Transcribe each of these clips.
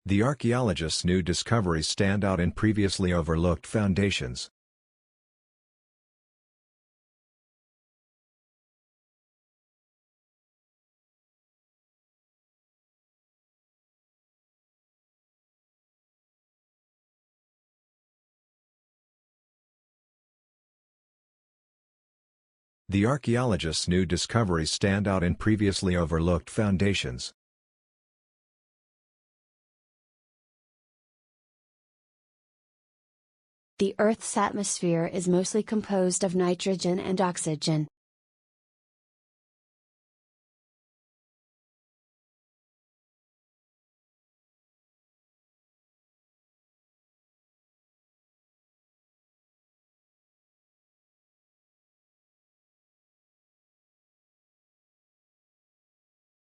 The archaeologists' new discoveries stand out in previously overlooked foundations. The archaeologists' new discoveries stand out in previously overlooked foundations. The Earth's atmosphere is mostly composed of nitrogen and oxygen.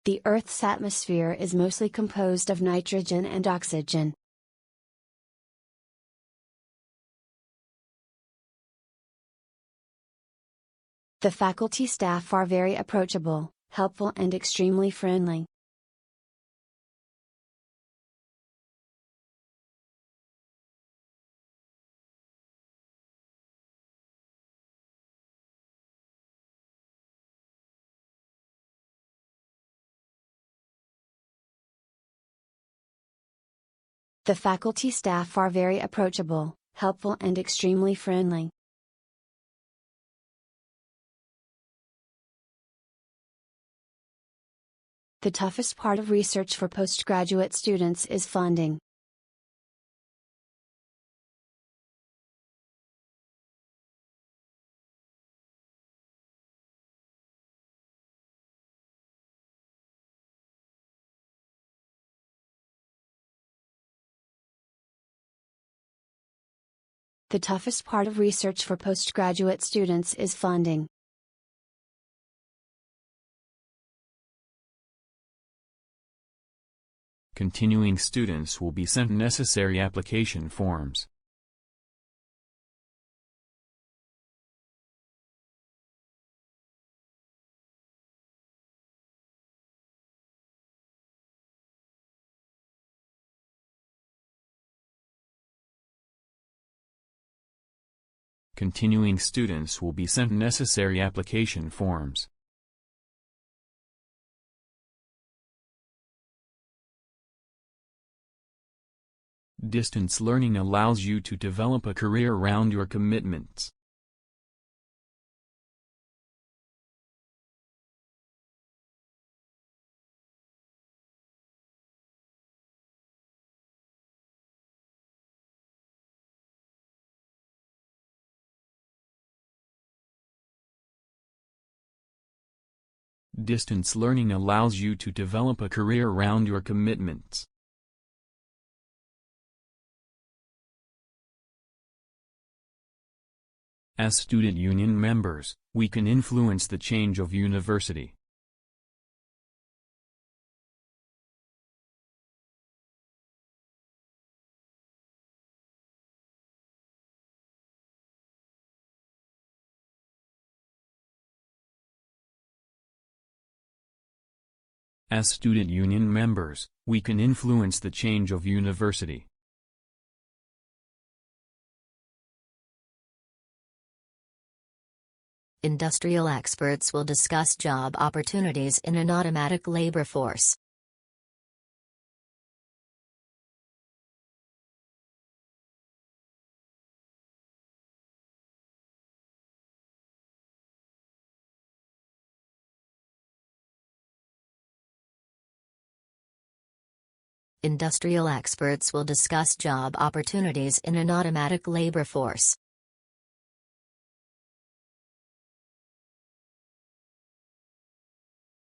The Earth's atmosphere is mostly composed of nitrogen and oxygen. The faculty staff are very approachable, helpful and extremely friendly. The faculty staff are very approachable, helpful and extremely friendly. The toughest part of research for postgraduate students is funding. The toughest part of research for postgraduate students is funding. Continuing students will be sent necessary application forms. Continuing students will be sent necessary application forms. Distance learning allows you to develop a career around your commitments. Distance learning allows you to develop a career around your commitments. As student union members, we can influence the change of university. As student union members, we can influence the change of university. Industrial experts will discuss job opportunities in an automatic labor force. Industrial experts will discuss job opportunities in an automatic labor force.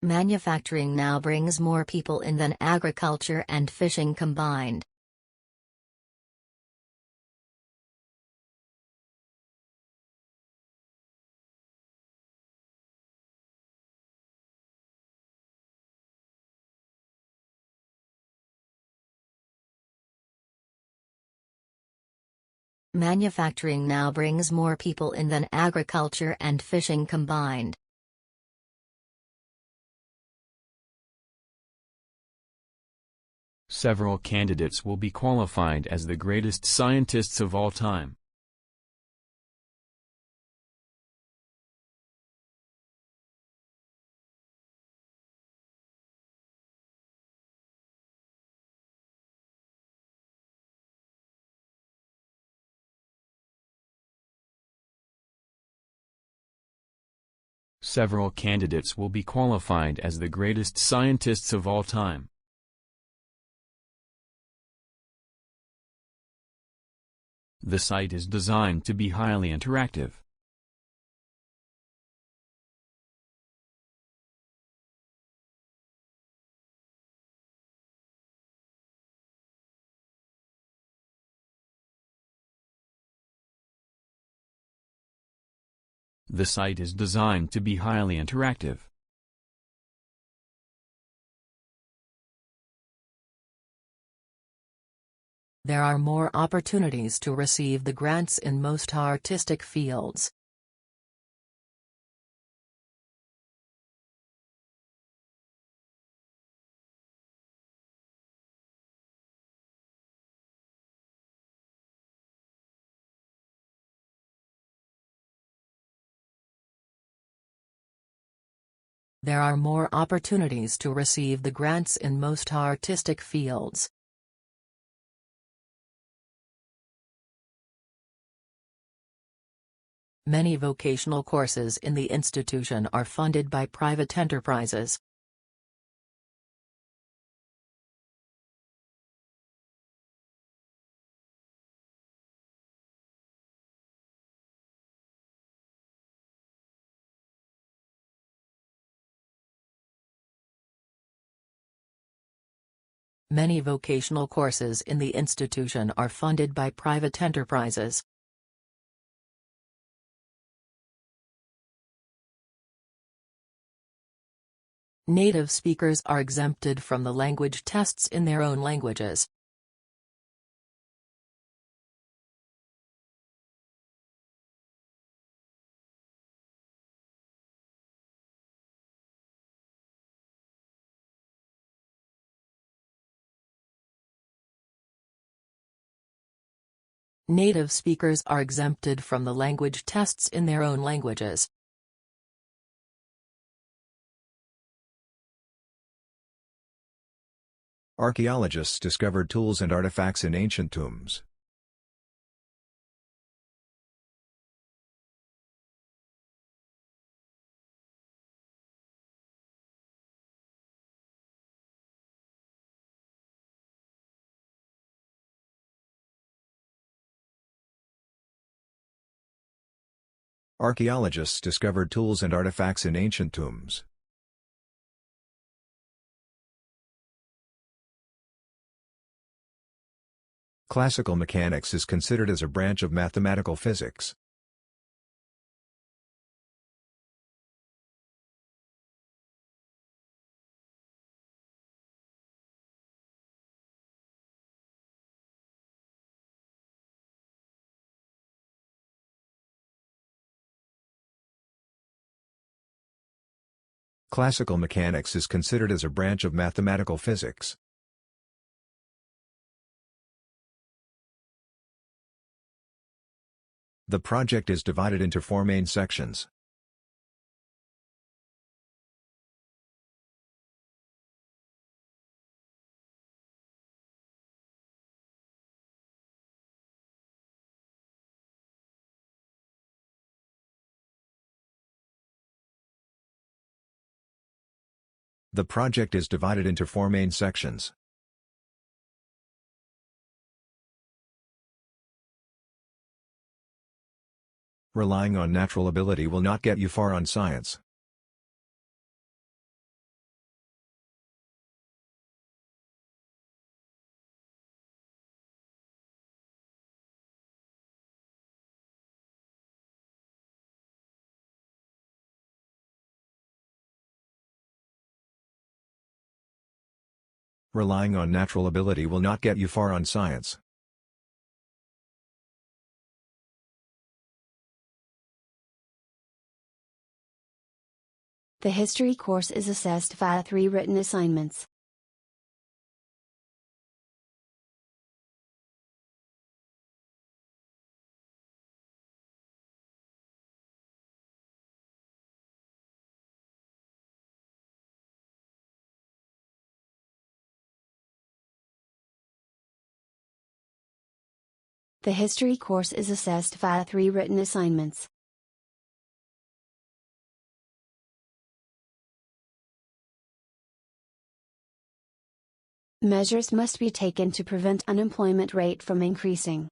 Manufacturing now brings more people in than agriculture and fishing combined. Manufacturing now brings more people in than agriculture and fishing combined. Several candidates will be qualified as the greatest scientists of all time. Several candidates will be qualified as the greatest scientists of all time. The site is designed to be highly interactive. The site is designed to be highly interactive. There are more opportunities to receive the grants in most artistic fields. There are more opportunities to receive the grants in most artistic fields. Many vocational courses in the institution are funded by private enterprises. Many vocational courses in the institution are funded by private enterprises. Native speakers are exempted from the language tests in their own languages. Native speakers are exempted from the language tests in their own languages. Archaeologists discovered tools and artifacts in ancient tombs. Archaeologists discovered tools and artifacts in ancient tombs. Classical mechanics is considered as a branch of mathematical physics. Classical mechanics is considered as a branch of mathematical physics. The project is divided into 4 main sections. The project is divided into 4 main sections. Relying on natural ability will not get you far on science. Relying on natural ability will not get you far on science. The history course is assessed via 3 written assignments. The history course is assessed via 3 written assignments. Measures must be taken to prevent unemployment rate from increasing.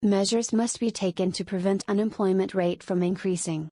Measures must be taken to prevent unemployment rate from increasing.